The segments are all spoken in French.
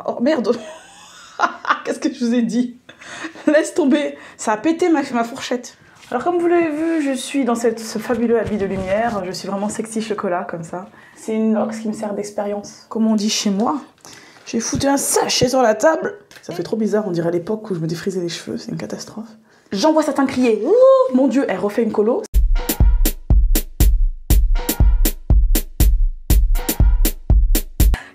Oh merde. Qu'est-ce que je vous ai dit? Laisse tomber. Ça a pété ma fourchette. Alors comme vous l'avez vu, je suis dans ce fabuleux habit de lumière. Je suis vraiment sexy chocolat comme ça. C'est une Nox qui me sert d'expérience. Comme on dit chez moi, j'ai foutu un sachet sur la table. Ça fait trop bizarre, on dirait à l'époque où je me défrisais les cheveux. C'est une catastrophe. J'envoie certains crier. Ouh, mon Dieu, elle refait une colo.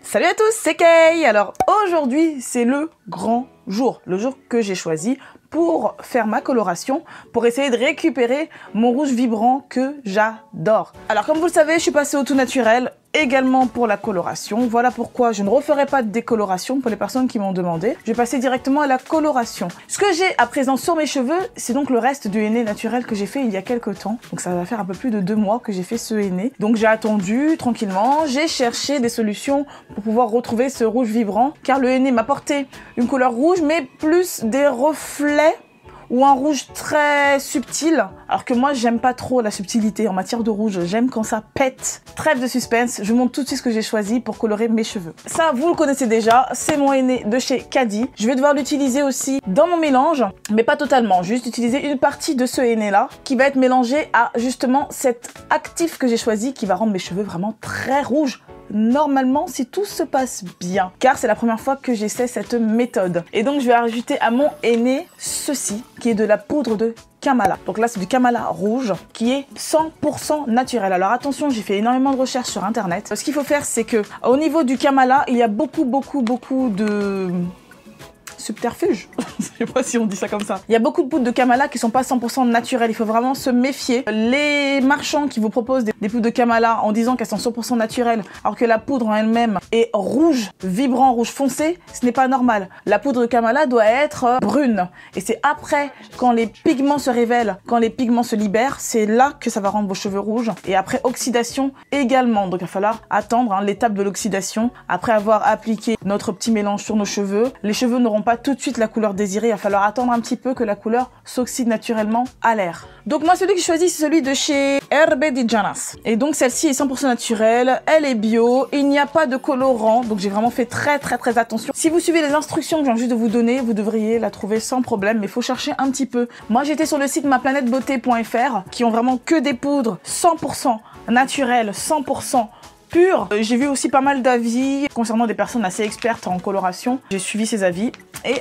Salut à tous, c'est Kay. Alors aujourd'hui, c'est le grand jour. Le jour que j'ai choisi pour faire ma coloration, pour essayer de récupérer mon rouge vibrant que j'adore. Alors comme vous le savez, je suis passée au tout naturel, également pour la coloration. Voilà pourquoi je ne referai pas de décoloration pour les personnes qui m'ont demandé. Je vais passer directement à la coloration. Ce que j'ai à présent sur mes cheveux, c'est donc le reste du henné naturel que j'ai fait il y a quelques temps. Donc ça va faire un peu plus de 2 mois que j'ai fait ce henné. Donc j'ai attendu tranquillement, j'ai cherché des solutions pour pouvoir retrouver ce rouge vibrant, car le henné m'apportait une couleur rouge, mais plus des reflets ou un rouge très subtil, alors que moi j'aime pas trop la subtilité en matière de rouge, j'aime quand ça pète. Trêve de suspense, je vous montre tout de suite ce que j'ai choisi pour colorer mes cheveux. Ça vous le connaissez déjà, c'est mon henné de chez Caddy. Je vais devoir l'utiliser aussi dans mon mélange, mais pas totalement, juste utiliser une partie de ce henné là qui va être mélangé à justement cet actif que j'ai choisi qui va rendre mes cheveux vraiment très rouges. Normalement, si tout se passe bien, car c'est la première fois que j'essaie cette méthode. Et donc je vais rajouter à mon henné ceci, qui est de la poudre de Kamala. Donc là c'est du Kamala rouge, qui est 100% naturel. Alors attention, j'ai fait énormément de recherches sur internet. Ce qu'il faut faire, c'est que au niveau du Kamala, il y a beaucoup de subterfuge. Je sais pas si on dit ça comme ça. Il y a beaucoup de poudres de Kamala qui sont pas 100% naturelles. Il faut vraiment se méfier. Les marchands qui vous proposent des poudres de Kamala en disant qu'elles sont 100% naturelles, alors que la poudre en elle-même est rouge, vibrant, rouge foncé, ce n'est pas normal. La poudre de Kamala doit être brune. Et c'est après, quand les pigments se révèlent, quand les pigments se libèrent, c'est là que ça va rendre vos cheveux rouges. Et après, oxydation également. Donc il va falloir attendre l'étape de l'oxydation. Après avoir appliqué notre petit mélange sur nos cheveux, les cheveux n'auront pas tout de suite la couleur désirée, il va falloir attendre un petit peu que la couleur s'oxyde naturellement à l'air. Donc moi celui que je choisis c'est celui de chez Herbe di Janas. Et donc celle-ci est 100% naturelle, elle est bio, il n'y a pas de colorant, donc j'ai vraiment fait très attention. Si vous suivez les instructions que je viens juste de vous donner, vous devriez la trouver sans problème, mais il faut chercher un petit peu. Moi j'étais sur le site maplanetbeauté.fr qui ont vraiment que des poudres 100% naturelles, 100% pur. J'ai vu aussi pas mal d'avis concernant des personnes assez expertes en coloration. J'ai suivi ces avis et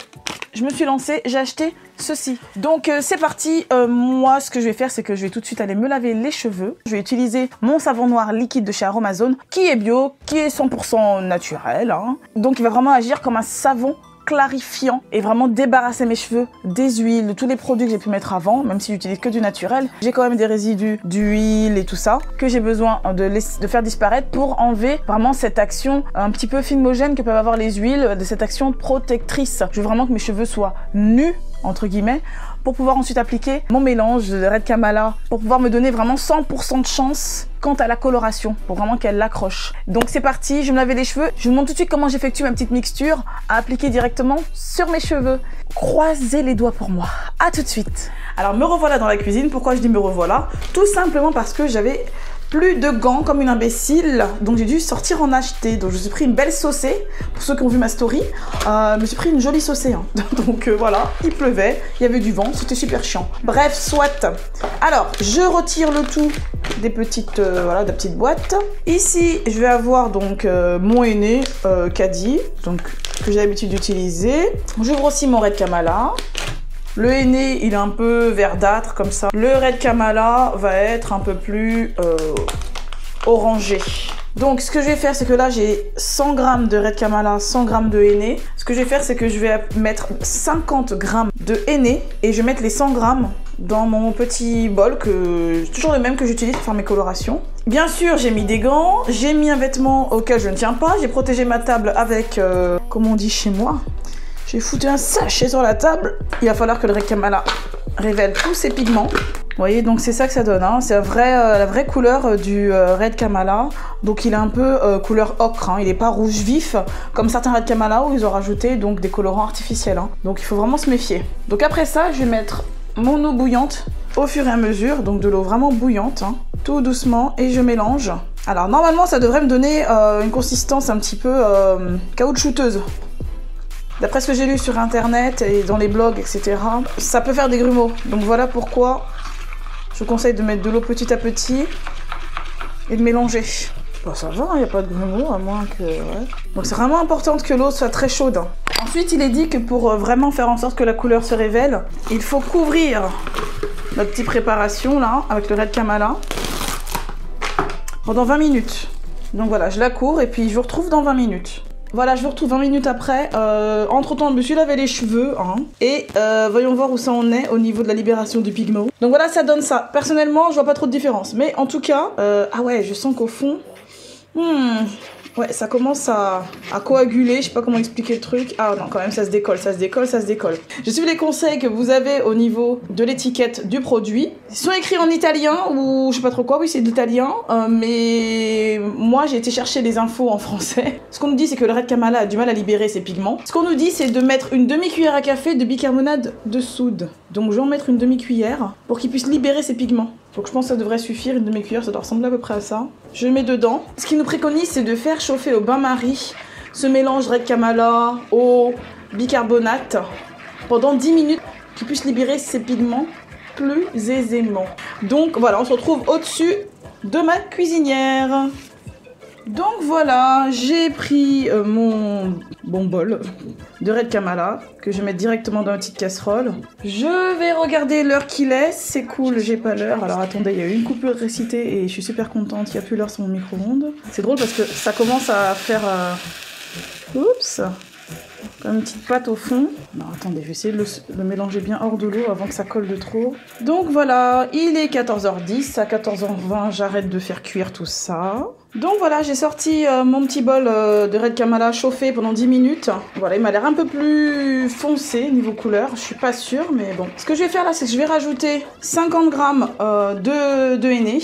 je me suis lancée, j'ai acheté ceci. Donc c'est parti, moi ce que je vais faire c'est que je vais tout de suite aller me laver les cheveux. Je vais utiliser mon savon noir liquide de chez Aromazone qui est bio, qui est 100% naturel, hein. Donc il va vraiment agir comme un savon clarifiant et vraiment débarrasser mes cheveux des huiles, de tous les produits que j'ai pu mettre avant, même si j'utilise que du naturel. J'ai quand même des résidus d'huile et tout ça que j'ai besoin de faire disparaître pour enlever vraiment cette action un petit peu filmogène que peuvent avoir les huiles, de cette action protectrice. Je veux vraiment que mes cheveux soient nus, entre guillemets, pour pouvoir ensuite appliquer mon mélange de Red Kamala, pour pouvoir me donner vraiment 100% de chance quant à la coloration, pour vraiment qu'elle l'accroche. Donc c'est parti, je vais me laver les cheveux. Je vous montre tout de suite comment j'effectue ma petite mixture à appliquer directement sur mes cheveux. Croisez les doigts pour moi. À tout de suite. Alors me revoilà dans la cuisine. Pourquoi je dis me revoilà? Tout simplement parce que j'avais plus de gants comme une imbécile, donc j'ai dû sortir en acheter. Donc je me suis pris une belle saucée, pour ceux qui ont vu ma story, je me suis pris une jolie saucée, hein. Donc voilà, il pleuvait, il y avait du vent, c'était super chiant. Bref, soit. Alors, je retire le tout des petites, voilà, de la petite boîte. Ici, je vais avoir donc mon henné Caddy, donc que j'ai l'habitude d'utiliser. J'ouvre aussi mon Red Kamala. Le henné, il est un peu verdâtre comme ça. Le Red Kamala va être un peu plus orangé. Donc ce que je vais faire, c'est que là j'ai 100 g de Red Kamala, 100 g de henné. Ce que je vais faire, c'est que je vais mettre 50 g de henné et je vais mettre les 100 g dans mon petit bol, que toujours le même que j'utilise pour faire mes colorations. Bien sûr, j'ai mis des gants, j'ai mis un vêtement auquel je ne tiens pas, j'ai protégé ma table avec, comme on dit chez moi, j'ai foutu un sachet sur la table. Il va falloir que le Red Kamala révèle tous ses pigments. Vous voyez, donc c'est ça que ça donne, hein. C'est la vraie couleur du Red Kamala. Donc il est un peu couleur ocre, hein. Il n'est pas rouge vif comme certains Red Kamala où ils ont rajouté donc des colorants artificiels, hein. Donc il faut vraiment se méfier. Donc après ça, je vais mettre mon eau bouillante au fur et à mesure, donc de l'eau vraiment bouillante, hein, tout doucement, et je mélange Alors normalement ça devrait me donner une consistance un petit peu caoutchouteuse. D'après ce que j'ai lu sur internet et dans les blogs, etc. Ça peut faire des grumeaux. Donc voilà pourquoi je vous conseille de mettre de l'eau petit à petit et de mélanger. Bon, ça va, il n'y a pas de grumeaux à moins que... Ouais. Donc c'est vraiment important que l'eau soit très chaude. Ensuite il est dit que pour vraiment faire en sorte que la couleur se révèle, il faut couvrir notre petite préparation là, avec le Red Kamala, pendant 20 minutes. Donc voilà, je la cours et puis je vous retrouve dans 20 minutes. Voilà, je vous retrouve 20 minutes après. Entre temps, je me suis lavé les cheveux. Hein, et voyons voir où ça en est au niveau de la libération du pigment. Donc voilà, ça donne ça. Personnellement, je vois pas trop de différence. Mais en tout cas, ah ouais, je sens qu'au fond... ouais, ça commence à coaguler, je sais pas comment expliquer le truc. Ah non, quand même, ça se décolle, ça se décolle, ça se décolle. Je suis les conseils que vous avez au niveau de l'étiquette du produit. Ils sont écrits en italien ou je sais pas trop quoi, oui c'est de l'italien, mais moi j'ai été chercher les infos en français. Ce qu'on nous dit c'est que le Red Kamala a du mal à libérer ses pigments. Ce qu'on nous dit c'est de mettre une demi-cuillère à café de bicarbonate de soude. Donc je vais en mettre une demi-cuillère pour qu'il puisse libérer ses pigments. Donc je pense que ça devrait suffire, une demi-cuillère, ça doit ressembler à peu près à ça. Je le mets dedans. Ce qu'il nous préconise, c'est de faire chauffer au bain-marie ce mélange Red Kamala au bicarbonate pendant 10 minutes, qu'il puisse libérer ses pigments plus aisément. Donc voilà, on se retrouve au-dessus de ma cuisinière. Donc voilà, j'ai pris mon bon bol de Red Kamala que je vais mettre directement dans une petite casserole. Je vais regarder l'heure qu'il est, c'est cool, j'ai pas l'heure. Alors attendez, il y a eu une coupure récitée et je suis super contente, il n'y a plus l'heure sur mon micro-ondes. C'est drôle parce que ça commence à faire... Oups, comme une petite pâte au fond. Non, attendez, je vais essayer de le mélanger bien hors de l'eau avant que ça colle de trop. Donc voilà, il est 14h10, à 14h20, j'arrête de faire cuire tout ça. Donc voilà, j'ai sorti mon petit bol de Red Kamala chauffé pendant 10 minutes. Voilà, il m'a l'air un peu plus foncé niveau couleur, je suis pas sûre, mais bon. Ce que je vais faire là, c'est que je vais rajouter 50 grammes de henné,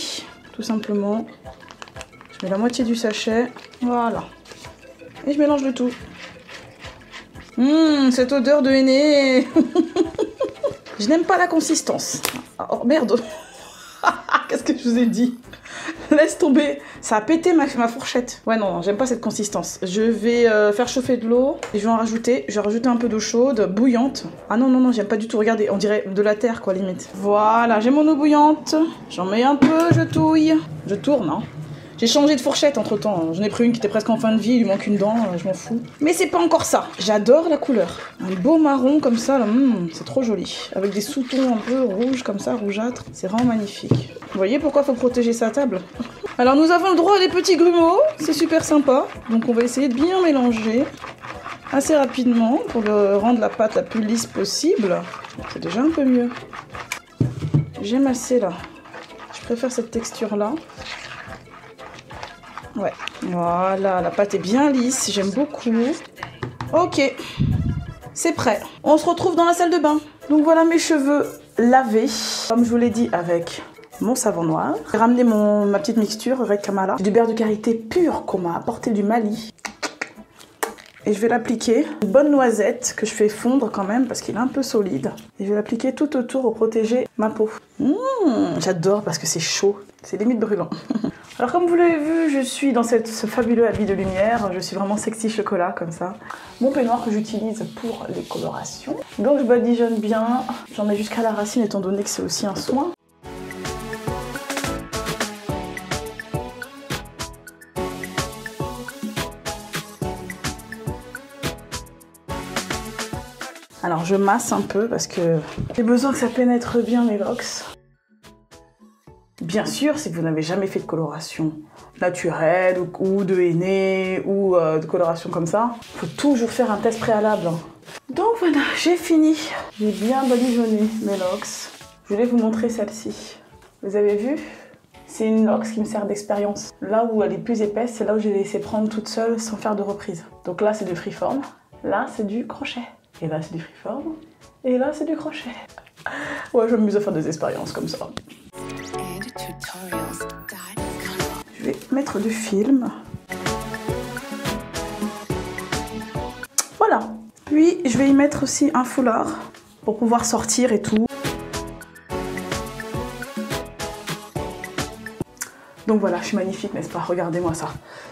tout simplement. Je mets la moitié du sachet, voilà. Et je mélange le tout. Cette odeur de henné. Je n'aime pas la consistance. Oh merde. Qu'est-ce que je vous ai dit? Laisse tomber. Ça a pété ma fourchette. Ouais non, j'aime pas cette consistance. Je vais faire chauffer de l'eau et je vais en rajouter. Je vais rajouter un peu d'eau chaude, bouillante. Ah non, non, non, j'aime pas du tout. Regardez, on dirait de la terre quoi limite. Voilà, j'ai mon eau bouillante. J'en mets un peu, je touille. Je tourne, hein. J'ai changé de fourchette entre temps, j'en ai pris une qui était presque en fin de vie, il lui manque une dent, je m'en fous. Mais c'est pas encore ça, j'adore la couleur. Un beau marron comme ça, là, c'est trop joli. Avec des sous-tons un peu rouges comme ça, rougeâtres, c'est vraiment magnifique. Vous voyez pourquoi faut protéger sa table? Alors nous avons le droit à des petits grumeaux, c'est super sympa. Donc on va essayer de bien mélanger assez rapidement pour rendre la pâte la plus lisse possible. C'est déjà un peu mieux. J'aime assez là, je préfère cette texture là. Ouais, voilà, la pâte est bien lisse, j'aime beaucoup. Ok, c'est prêt. On se retrouve dans la salle de bain. Donc voilà mes cheveux lavés, comme je vous l'ai dit, avec mon savon noir. J'ai ramené ma petite mixture Red Kamala, du beurre de karité pur qu'on m'a apporté du Mali. Et je vais l'appliquer. Une bonne noisette que je fais fondre quand même parce qu'il est un peu solide. Et je vais l'appliquer tout autour pour protéger ma peau. J'adore parce que c'est chaud, c'est limite brûlant. Alors comme vous l'avez vu, je suis dans ce fabuleux habit de lumière. Je suis vraiment sexy chocolat comme ça. Mon peignoir que j'utilise pour les colorations. Donc je badigeonne bien. J'en mets jusqu'à la racine étant donné que c'est aussi un soin. Alors je masse un peu parce que j'ai besoin que ça pénètre bien mes locks. Bien sûr, si vous n'avez jamais fait de coloration naturelle ou de henné ou de coloration comme ça, il faut toujours faire un test préalable. Donc voilà, j'ai fini. J'ai bien badigeonné mes locks. Je voulais vous montrer celle-ci. Vous avez vu? C'est une locks qui me sert d'expérience. Là où elle est plus épaisse, c'est là où j'ai laissé prendre toute seule sans faire de reprise. Donc là, c'est du freeform. Là, c'est du crochet. Et là, c'est du freeform. Et là, c'est du crochet. Ouais, je m'amuse à faire des expériences comme ça. Je vais mettre du film. Voilà. Puis, je vais y mettre aussi un foulard pour pouvoir sortir et tout. Donc voilà, je suis magnifique, n'est-ce pas? Regardez-moi ça.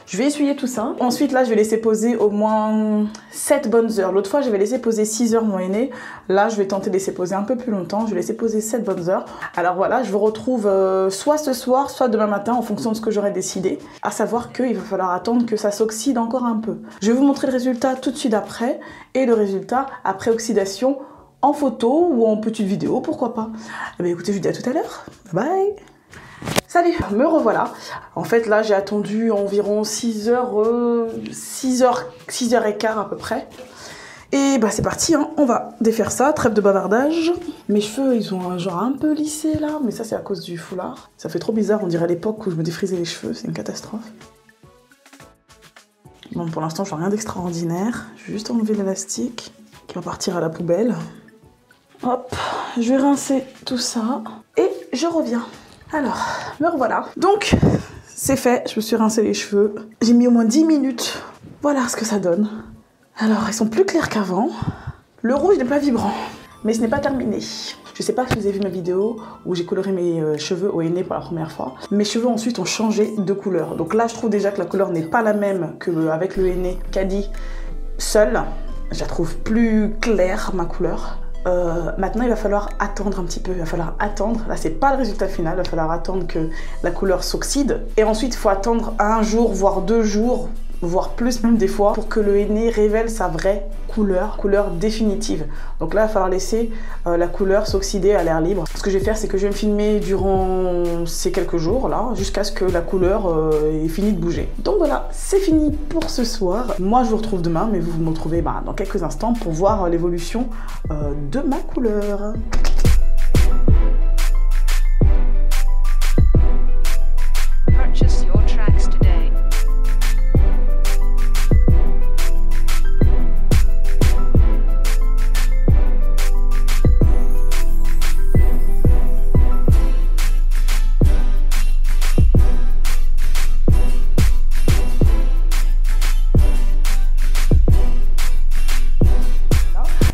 Je vais essuyer tout ça. Ensuite, là, je vais laisser poser au moins 7 bonnes heures. L'autre fois, j'avais laissé poser 6 heures mon henné. Là, je vais tenter de laisser poser un peu plus longtemps. Je vais laisser poser 7 bonnes heures. Alors voilà, je vous retrouve soit ce soir, soit demain matin, en fonction de ce que j'aurai décidé. À savoir qu'il va falloir attendre que ça s'oxyde encore un peu. Je vais vous montrer le résultat tout de suite après. Et le résultat après oxydation en photo ou en petite vidéo, pourquoi pas. Eh bien, écoutez, je vous dis à tout à l'heure. Bye bye. Salut, me revoilà. En fait, là, j'ai attendu environ 6 heures et quart à peu près. Et bah, c'est parti, hein. On va défaire ça, trêve de bavardage. Mes cheveux, ils ont un genre un peu lissé là, mais ça, c'est à cause du foulard. Ça fait trop bizarre, on dirait à l'époque où je me défrisais les cheveux, c'est une catastrophe. Bon, pour l'instant, je vois rien d'extraordinaire. Je vais juste enlever l'élastique qui va partir à la poubelle. Hop, je vais rincer tout ça et je reviens. Alors, me revoilà. Donc, c'est fait, je me suis rincé les cheveux. J'ai mis au moins 10 minutes. Voilà ce que ça donne. Alors, ils sont plus clairs qu'avant. Le rouge n'est pas vibrant, mais ce n'est pas terminé. Je sais pas si vous avez vu ma vidéo où j'ai coloré mes cheveux au henné pour la première fois. Mes cheveux ensuite ont changé de couleur. Donc là, je trouve déjà que la couleur n'est pas la même qu'avec le henné Caddy seul. Je la trouve plus claire, ma couleur. Maintenant, il va falloir attendre un petit peu. Il va falloir attendre. Là, c'est pas le résultat final. Il va falloir attendre que la couleur s'oxyde. Et ensuite, il faut attendre 1 jour, voire 2 jours, voire plus même des fois, pour que le henné révèle sa vraie couleur définitive. Donc là, il va falloir laisser la couleur s'oxyder à l'air libre. Ce que je vais faire, c'est que je vais me filmer durant ces quelques jours là, jusqu'à ce que la couleur ait fini de bouger. Donc voilà, c'est fini pour ce soir. Moi, je vous retrouve demain, mais vous me retrouvez dans quelques instants pour voir l'évolution de ma couleur. Purchase your tracks today.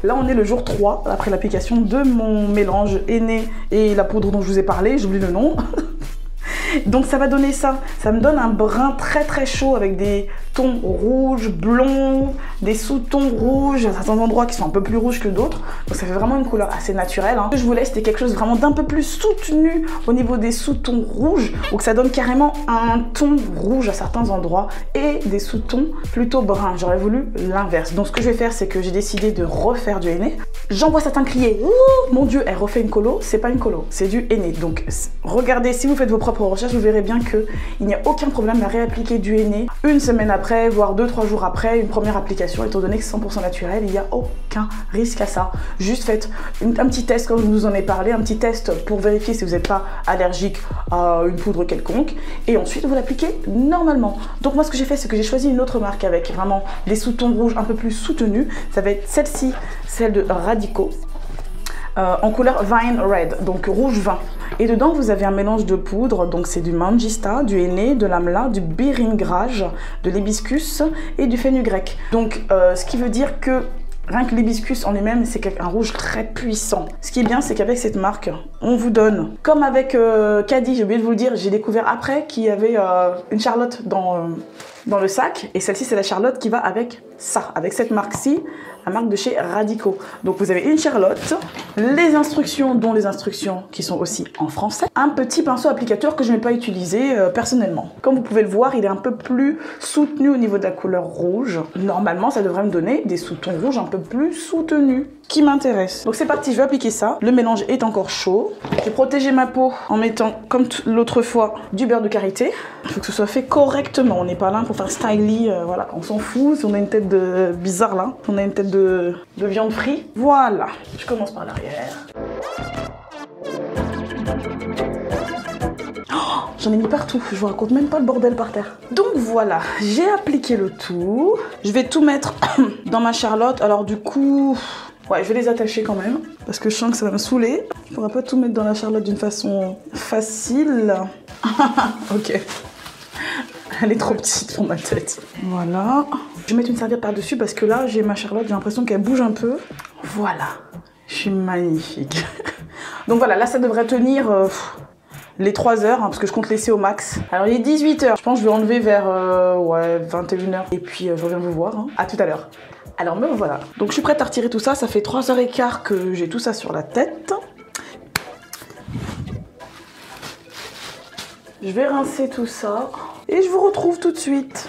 Là, on est le jour 3 après l'application de mon mélange henné et la poudre dont je vous ai parlé, j'oublie le nom. Donc ça va donner ça. Ça me donne un brun très très chaud avec des tons rouges, blonds, des sous-tons rouges, à certains endroits qui sont un peu plus rouges que d'autres. Donc ça fait vraiment une couleur assez naturelle. Ce que je voulais, c'était quelque chose vraiment d'un peu plus soutenu au niveau des sous-tons rouges, ou que ça donne carrément un ton rouge à certains endroits et des sous-tons plutôt bruns. J'aurais voulu l'inverse. Donc ce que je vais faire, c'est que j'ai décidé de refaire du henné. J'en vois certains crier « Ouh, mon Dieu, elle refait une colo ». C'est pas une colo, c'est du henné. Donc regardez, si vous faites vos propres recherches, vous verrez bien qu'il n'y a aucun problème à réappliquer du henné une semaine après, voire 2-3 jours après une première application, étant donné que c'est 100% naturel, il n'y a aucun risque à ça. Juste faites un petit test, comme je vous en ai parlé, un petit test pour vérifier si vous n'êtes pas allergique à une poudre quelconque, et ensuite vous l'appliquez normalement. Donc moi, ce que j'ai fait, c'est que j'ai choisi une autre marque avec vraiment des sous-tons rouges un peu plus soutenus. Ça va être celle-ci, celle de Radico. En couleur Vine Red, donc rouge vin. Et dedans, vous avez un mélange de poudre, donc c'est du mangista, du henné, de l'amla, du biringrage, de l'hibiscus et du fenugrec. Donc, ce qui veut dire que rien que l'hibiscus en lui-même, c'est un rouge très puissant. Ce qui est bien, c'est qu'avec cette marque, on vous donne, comme avec Caddy, j'ai oublié de vous le dire, j'ai découvert après qu'il y avait une Charlotte dans le sac. Et celle-ci, c'est la Charlotte qui va avec ça, avec cette marque-ci, la marque de chez Radico. Donc vous avez une Charlotte, les instructions, dont les instructions qui sont aussi en français, un petit pinceau applicateur que je n'ai pas utilisé personnellement. Comme vous pouvez le voir, il est un peu plus soutenu au niveau de la couleur rouge. Normalement, ça devrait me donner des sous-tons rouges un peu plus soutenus, qui m'intéressent. Donc c'est parti, je vais appliquer ça. Le mélange est encore chaud. Je vais protéger ma peau en mettant, comme l'autre fois, du beurre de karité. Il faut que ce soit fait correctement. On n'est pas là pour faire styly, voilà, on s'en fout si on a une tête de bizarre là. On a une tête de viande frite. Voilà, je commence par l'arrière. Oh, j'en ai mis partout, je vous raconte même pas le bordel par terre. Donc voilà, j'ai appliqué le tout. Je vais tout mettre dans ma Charlotte. Alors du coup, ouais, je vais les attacher quand même, parce que je sens que ça va me saouler. Je pourrais pas tout mettre dans la Charlotte d'une façon facile. Ok. Elle est trop petite pour ma tête. Voilà. Je vais mettre une serviette par-dessus parce que là, j'ai ma Charlotte, j'ai l'impression qu'elle bouge un peu. Voilà. Je suis magnifique. Donc voilà, là, ça devrait tenir les 3 heures, hein, parce que je compte laisser au max. Alors il est 18h, je pense que je vais enlever vers ouais, 21h. Et puis je reviens vous voir, hein. À tout à l'heure. Alors me voilà. Donc je suis prête à retirer tout ça, ça fait 3h15 que j'ai tout ça sur la tête. Je vais rincer tout ça et je vous retrouve tout de suite.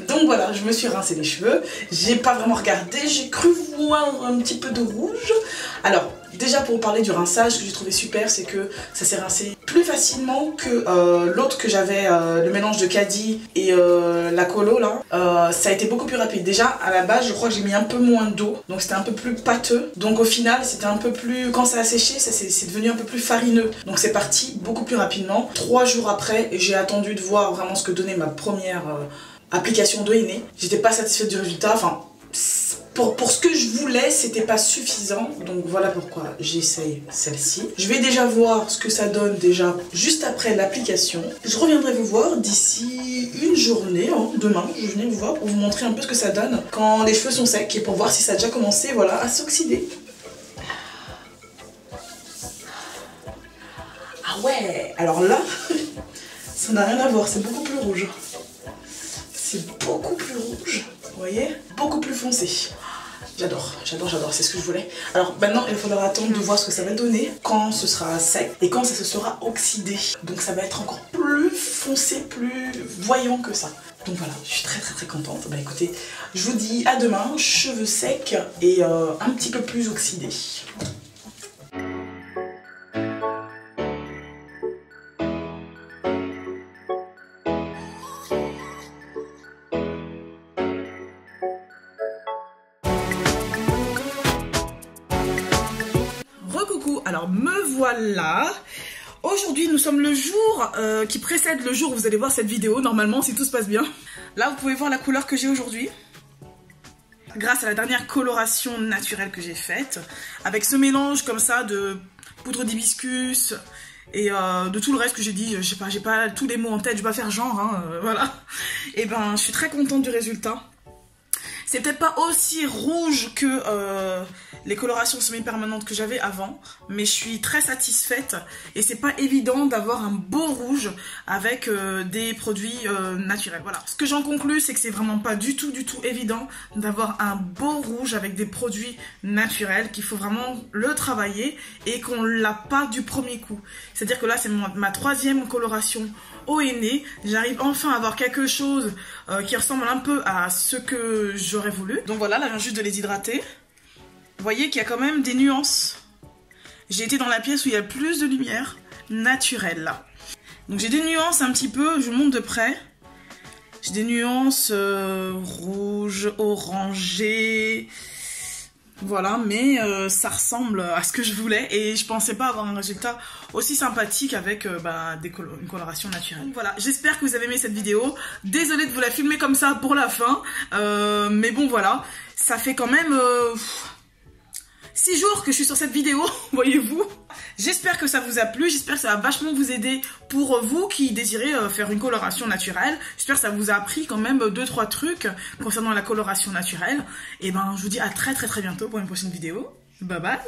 Donc voilà, je me suis rincé les cheveux. J'ai pas vraiment regardé, j'ai cru voir un petit peu de rouge. Alors, déjà pour vous parler du rinçage, ce que j'ai trouvé super, c'est que ça s'est rincé plus facilement que l'autre que j'avais, le mélange de Caddy et la colo là. Ça a été beaucoup plus rapide. Déjà, à la base, je crois que j'ai mis un peu moins d'eau, donc c'était un peu plus pâteux. Donc au final, c'était un peu plus... Quand ça a séché, c'est devenu un peu plus farineux. Donc c'est parti beaucoup plus rapidement. 3 jours après, j'ai attendu de voir vraiment ce que donnait ma première... application d'eau innée. J'étais pas satisfaite du résultat, enfin pour ce que je voulais c'était pas suffisant, donc voilà pourquoi j'essaye celle-ci. Je vais déjà voir ce que ça donne déjà juste après l'application. Je reviendrai vous voir d'ici une journée, hein, demain je vais venir vous voir pour vous montrer un peu ce que ça donne quand les cheveux sont secs et pour voir si ça a déjà commencé voilà, à s'oxyder. Ah ouais, alors là ça n'a rien à voir, c'est beaucoup plus rouge. C'est beaucoup plus rouge, vous voyez? Beaucoup plus foncé. J'adore, j'adore, j'adore, c'est ce que je voulais. Alors maintenant, il faudra attendre de voir ce que ça va donner quand ce sera sec et quand ça se sera oxydé. Donc ça va être encore plus foncé, plus voyant que ça. Donc voilà, je suis très très très contente. Bah écoutez, je vous dis à demain, cheveux secs et un petit peu plus oxydés. Alors me voilà. Aujourd'hui nous sommes le jour qui précède le jour où vous allez voir cette vidéo normalement si tout se passe bien. Là vous pouvez voir la couleur que j'ai aujourd'hui. Grâce à la dernière coloration naturelle que j'ai faite. Avec ce mélange comme ça de poudre d'hibiscus et de tout le reste que j'ai dit. J'ai pas tous les mots en tête, je vais pas faire genre hein, voilà. Et ben je suis très contente du résultat. C'est peut-être pas aussi rouge que les colorations semi-permanentes que j'avais avant, mais je suis très satisfaite et c'est pas évident d'avoir un beau rouge avec des produits naturels. Voilà. Ce que j'en conclus, c'est que c'est vraiment pas du tout évident d'avoir un beau rouge avec des produits naturels, qu'il faut vraiment le travailler et qu'on l'a pas du premier coup. C'est-à-dire que là, c'est ma 3e coloration eau aînée. J'arrive enfin à avoir quelque chose qui ressemble un peu à ce que j'aurais voulu. Donc voilà, là, je viens juste de les hydrater. Vous voyez qu'il y a quand même des nuances. J'ai été dans la pièce où il y a plus de lumière naturelle là. Donc j'ai des nuances un petit peu, je vous montre de près. J'ai des nuances rouge, orangé. Voilà, mais ça ressemble à ce que je voulais et je pensais pas avoir un résultat aussi sympathique avec une coloration naturelle. Donc voilà, j'espère que vous avez aimé cette vidéo. Désolée de vous la filmer comme ça pour la fin, mais bon voilà, ça fait quand même 6 jours que je suis sur cette vidéo, voyez-vous. J'espère que ça vous a plu, j'espère que ça va vachement vous aider pour vous qui désirez faire une coloration naturelle. J'espère que ça vous a appris quand même 2-3 trucs concernant la coloration naturelle. Et ben je vous dis à très bientôt pour une prochaine vidéo. Bye bye.